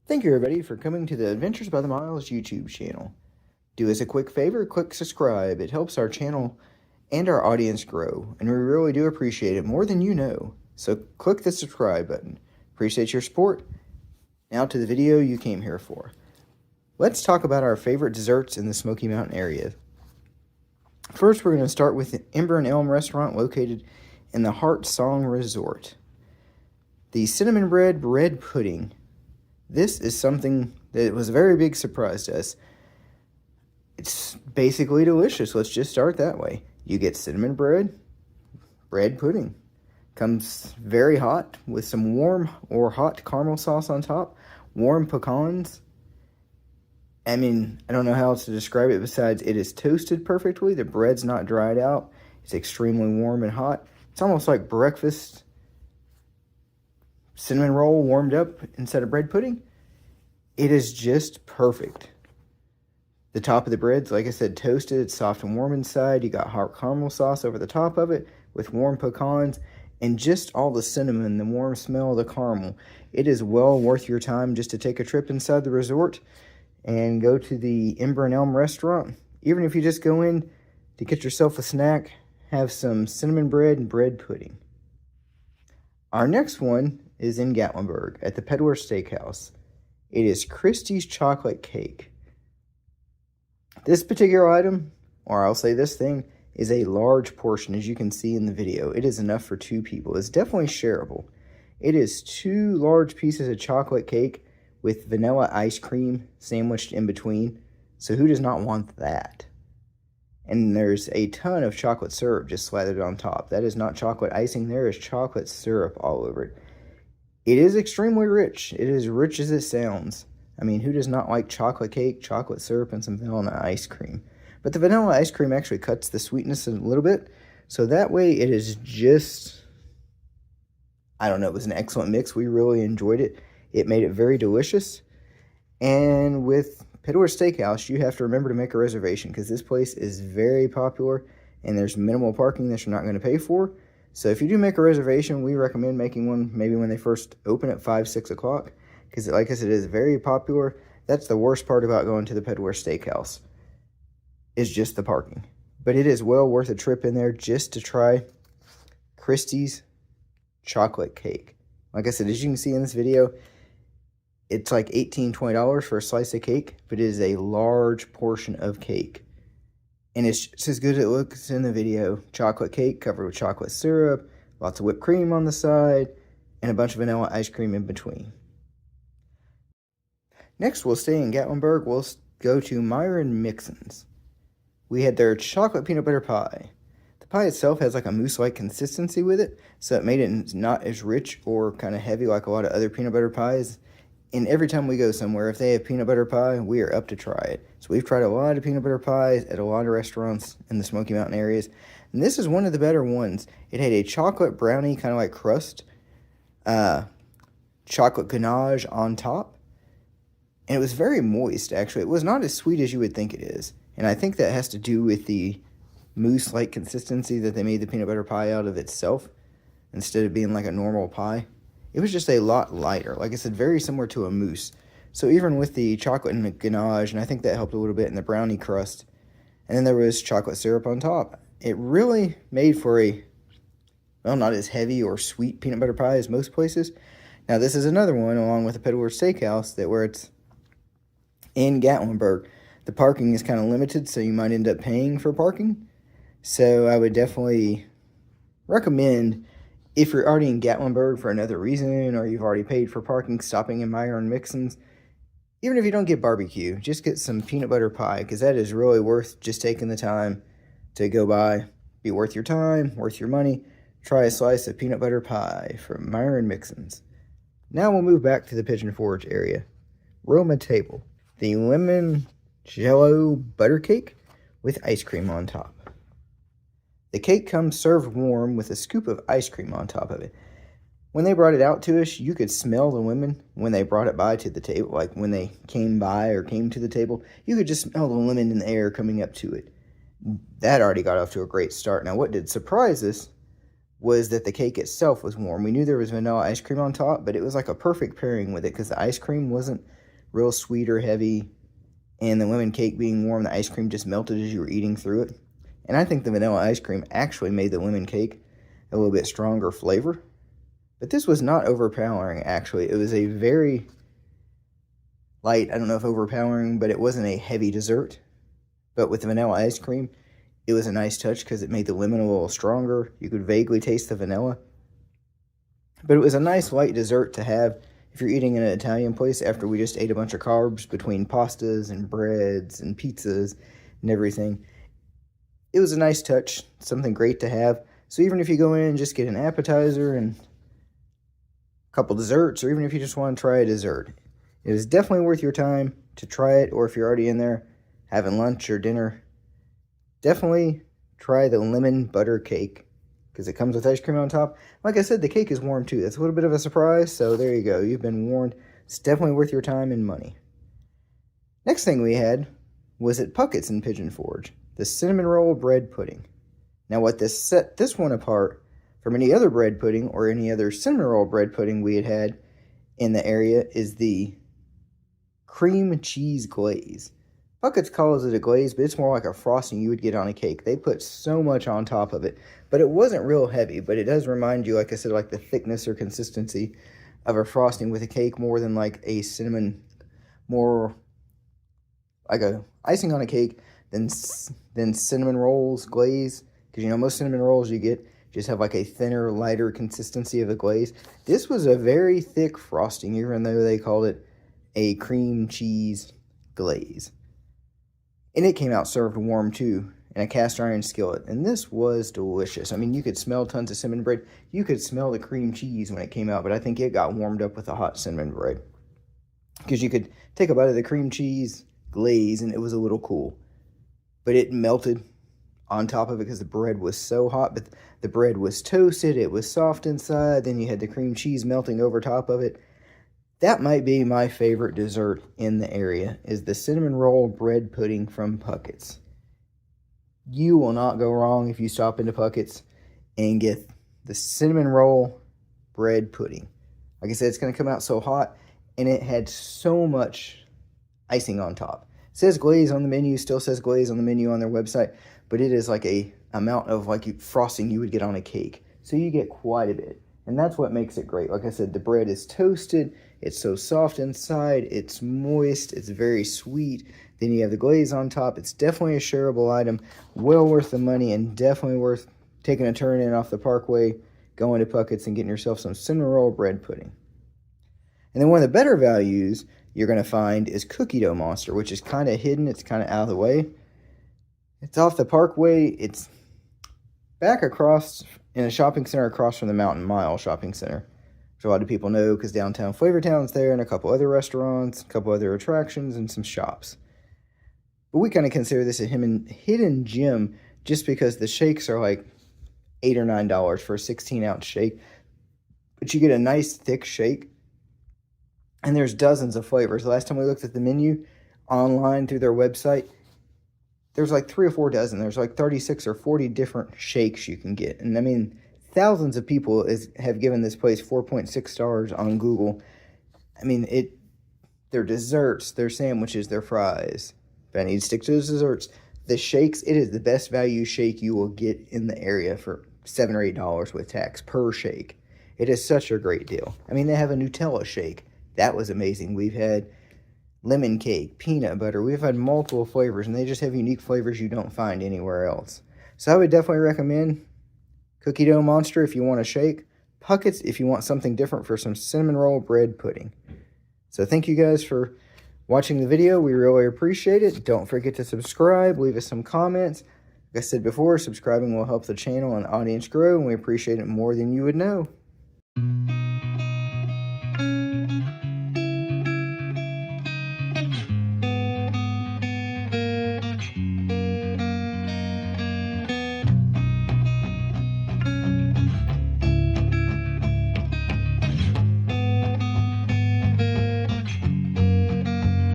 Thank you everybody for coming to the Adventures by the Miles YouTube channel. Do us a quick favor, click subscribe. It helps our channel and our audience grow, and we really do appreciate it more than you know. So click the subscribe button. Appreciate your support. Now to the video you came here for. Let's talk about our favorite desserts in the Smoky Mountain area. First, we're going to start with the Ember and Elm restaurant located in the Heart Song Resort. The cinnamon bread pudding. This is something that was a very big surprise to us. It's basically delicious. Let's just start that way. You get cinnamon bread pudding. Comes very hot with some warm or hot caramel sauce on top. Warm pecans. I mean, I don't know how else to describe it besides it is toasted perfectly. The bread's not dried out. It's extremely warm and hot. It's almost like breakfast cinnamon roll warmed up instead of bread pudding. It is just perfect. The top of the bread's, like I said, toasted. It's soft and warm inside. You got hot caramel sauce over the top of it with warm pecans and just all the cinnamon, the warm smell of the caramel. It is well worth your time just to take a trip inside the resort and go to the Ember and Elm restaurant. Even if you just go in to get yourself a snack, have some cinnamon bread and bread pudding. Our next one is in Gatlinburg at the Peddler Steakhouse. It is Christie's chocolate cake. This particular item, or I'll say this thing, is a large portion, as you can see in the video. It is enough for 2 people. It's definitely shareable. It is 2 large pieces of chocolate cake with vanilla ice cream sandwiched in between. So who does not want that? And there's a ton of chocolate syrup just slathered on top. That is not chocolate icing. There is chocolate syrup all over it. It is extremely rich. It is rich as it sounds. I mean, who does not like chocolate cake, chocolate syrup, and some vanilla ice cream? But the vanilla ice cream actually cuts the sweetness a little bit. So that way it is just, I don't know, it was an excellent mix. We really enjoyed it. It made it very delicious. And with Peddler Steakhouse, you have to remember to make a reservation because this place is very popular and there's minimal parking that you're not going to pay for. So if you do make a reservation, we recommend making one maybe when they first open at 5, 6 o'clock. Because like I said, it is very popular. That's the worst part about going to the Peddler Steakhouse, is just the parking. But it is well worth a trip in there just to try Christie's chocolate cake. Like I said, as you can see in this video, it's like $18, $20 for a slice of cake, but it is a large portion of cake. And it's just as good as it looks in the video. Chocolate cake covered with chocolate syrup, lots of whipped cream on the side, and a bunch of vanilla ice cream in between. Next, we'll stay in Gatlinburg. We'll go to Myron Mixon's. We had their chocolate peanut butter pie. The pie itself has like a mousse-like consistency with it, so it made it not as rich or kind of heavy like a lot of other peanut butter pies. And every time we go somewhere, if they have peanut butter pie, we are up to try it. So we've tried a lot of peanut butter pies at a lot of restaurants in the Smoky Mountain areas. And this is one of the better ones. It had a chocolate brownie kind of like crust, chocolate ganache on top. And it was very moist, actually. It was not as sweet as you would think it is. And I think that has to do with the mousse-like consistency that they made the peanut butter pie out of itself, instead of being like a normal pie. It was just a lot lighter. Like I said, very similar to a mousse. So even with the chocolate and the ganache, and I think that helped a little bit in the brownie crust, and then there was chocolate syrup on top. It really made for a, well, not as heavy or sweet peanut butter pie as most places. Now this is another one, along with the Peddler Steakhouse, that where it's in Gatlinburg. The parking is kind of limited, so you might end up paying for parking. So I would definitely recommend, if you're already in Gatlinburg for another reason, or you've already paid for parking, stopping in Myron Mixon's, even if you don't get barbecue, just get some peanut butter pie, because that is really worth just taking the time to go by. Be worth your time, worth your money. Try a slice of peanut butter pie from Myron Mixon's. Now we'll move back to the Pigeon Forge area. Roma Table. The lemon jello butter cake with ice cream on top. The cake comes served warm with a scoop of ice cream on top of it. When they brought it out to us, you could smell the lemon when they brought it by to the table. Like when they came by or came to the table, you could just smell the lemon in the air coming up to it. That already got off to a great start. Now, what did surprise us was that the cake itself was warm. We knew there was vanilla ice cream on top, but it was like a perfect pairing with it because the ice cream wasn't real sweet or heavy, and the lemon cake being warm, the ice cream just melted as you were eating through it. And I think the vanilla ice cream actually made the lemon cake a little bit stronger flavor. But this was not overpowering, actually. It was a very light, I don't know if overpowering, but it wasn't a heavy dessert. But with the vanilla ice cream, it was a nice touch because it made the lemon a little stronger. You could vaguely taste the vanilla. But it was a nice light dessert to have if you're eating in an Italian place after we just ate a bunch of carbs between pastas and breads and pizzas and everything. It was a nice touch, something great to have. So even if you go in and just get an appetizer and a couple desserts, or even if you just want to try a dessert, it is definitely worth your time to try it. Or if you're already in there having lunch or dinner, definitely try the lemon butter cake because it comes with ice cream on top. Like I said, the cake is warm too. That's a little bit of a surprise, so there you go. You've been warned. It's definitely worth your time and money. Next thing we had was at Puckett's in Pigeon Forge, the cinnamon roll bread pudding. Now what this set this one apart from any other bread pudding or any other cinnamon roll bread pudding we had in the area is the cream cheese glaze. Puckett's calls it a glaze, but it's more like a frosting you would get on a cake. They put so much on top of it, but it wasn't real heavy, but it does remind you, like I said, like the thickness or consistency of a frosting with a cake more than like a cinnamon, more like a icing on a cake than cinnamon rolls glaze. Because, you know, most cinnamon rolls you get just have like a thinner, lighter consistency of the glaze. This was a very thick frosting, even though they called it a cream cheese glaze. And it came out served warm too in a cast iron skillet. And this was delicious. I mean, you could smell tons of cinnamon bread. You could smell the cream cheese when it came out, but I think it got warmed up with the hot cinnamon bread. Because you could take a bite of the cream cheese glaze and it was a little cool. But it melted on top of it because the bread was so hot. But the bread was toasted. It was soft inside. Then you had the cream cheese melting over top of it. That might be my favorite dessert in the area, is the cinnamon roll bread pudding from Puckett's. You will not go wrong if you stop into Puckett's and get the cinnamon roll bread pudding. Like I said, it's going to come out so hot, and it had so much icing on top. It says glaze on the menu, still says glaze on the menu on their website, but it is like a amount of like frosting you would get on a cake. So you get quite a bit. And that's what makes it great. Like I said, the bread is toasted. It's so soft inside. It's moist. It's very sweet. Then you have the glaze on top. It's definitely a shareable item. Well worth the money and definitely worth taking a turn in off the Parkway, going to Puckett's and getting yourself some cinnamon roll bread pudding. And then one of the better values you're going to find is Cookie Dough Monster, which is kind of hidden. It's kind of out of the way. It's off the Parkway. It's back across in a shopping center across from the Mountain Mile Shopping Center, which a lot of people know because downtown Flavortown's there and a couple other restaurants, a couple other attractions, and some shops. But we kind of consider this a hidden gem just because the shakes are like $8 or $9 for a 16-ounce shake. But you get a nice thick shake, and there's dozens of flavors. The last time we looked at the menu online through their website, there's like 3 or 4 dozen. There's like 36 or 40 different shakes you can get. And I mean, thousands of people have given this place 4.6 stars on Google. I mean, their desserts, their sandwiches, their fries. But I need to stick to those desserts. The shakes, it is the best value shake you will get in the area for $7 or $8 with tax per shake. It is such a great deal. I mean, they have a Nutella shake. That was amazing. We've had lemon cake, peanut butter. We've had multiple flavors, and they just have unique flavors you don't find anywhere else. So I would definitely recommend Cookie Dough Monster if you want a shake, Puckett's if you want something different for some cinnamon roll bread pudding. So thank you guys for watching the video. We really appreciate it. Don't forget to subscribe, leave us some comments. Like I said before, subscribing will help the channel and the audience grow, and we appreciate it more than you would know.